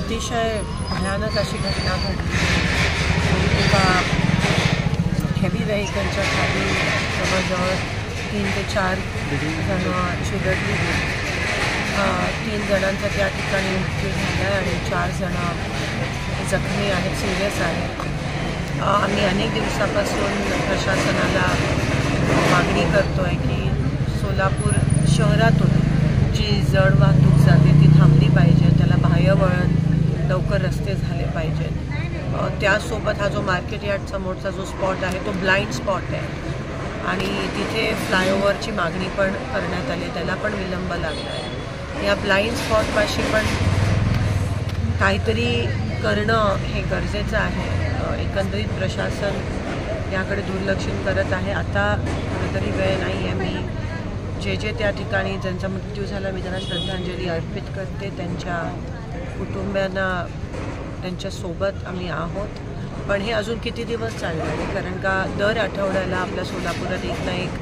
अतिशय भयानक अशी घटना घडली। एका हेवी व्हेकलच्या खाली जवळजवळ 3 ते 4 जण चिरडली गेली। 3 जणांचा त्या ठिकाणी मृत्यू झाला आणि 4 जण जखमी आहेत, सिरियस आहेत। आम्ही अनेक दिवसापासून प्रशासनाला मागणी करतोय की सोलापूर शहरातून जी जड वाहतूक जाते ती थांबली पाहिजे, त्याला बाह्य वळण लवकर रस्ते झाले पाहिजेत। त्यासोबत हा जो मार्केट यार्ड समोरचा जो स्पॉट आहे तो ब्लाइंड स्पॉट आहे आणि तिथे फ्लायओव्हरची मागणी पण करण्यात आली, त्याला पण विलंब लागला आहे। या ब्लाइंड स्पॉटपाशी पण काहीतरी करणं हे गरजेचं आहे। एकंदरीत प्रशासन याकडे दुर्लक्षित करत आहे। आता कुठेतरी वेळ नाही आहे। मी जे त्या ठिकाणी ज्यांचा मृत्यू झाला मी त्यांना श्रद्धांजली अर्पित करते। त्यांच्या कुटुंबियांना त्यांच्यासोबत आम्ही आहोत, पण हे अजून किती दिवस चालणार आहे? कारण का दर आठवड्याला आपल्या सोलापुरात एक ना एक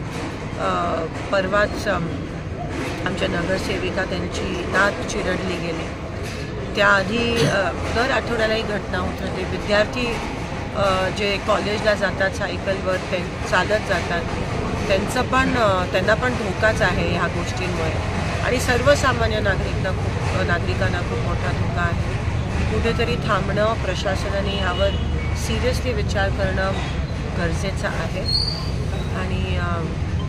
परवाच आमच्या नगरसेविका त्यांची नात चिरडली गेली। त्याआधी दर आठवड्याला ही घटना होत राहते। विद्यार्थी जे कॉलेजला जातात सायकलवर ते चालत जातात त्यांना पण धोकाच आहे ह्या गोष्टींमुळे आणि सर्वसामान्य नागरिकांना खूप मोठा धोका आहे। कुठेतरी थांबणं, प्रशासनाने यावर सिरियसली विचार करणं गरजेचं आहे आणि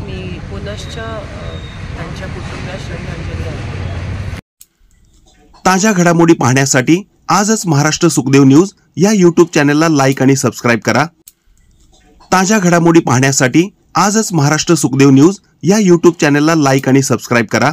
मी पुनश्च त्यांच्या कुटुंबियास श्रद्धांजली अर्पण। ताज्या घडामोडी पाहण्यासाठी आजच महाराष्ट्र सुखदेव न्यूज या YouTube चॅनलला लाईक आणि सबस्क्राईब करा। ताज्या घडामोडी पाहण्यासाठी आजच महाराष्ट्र सुखदेव न्यूज या YouTube चॅनलला लाईक आणि सबस्क्राईब करा।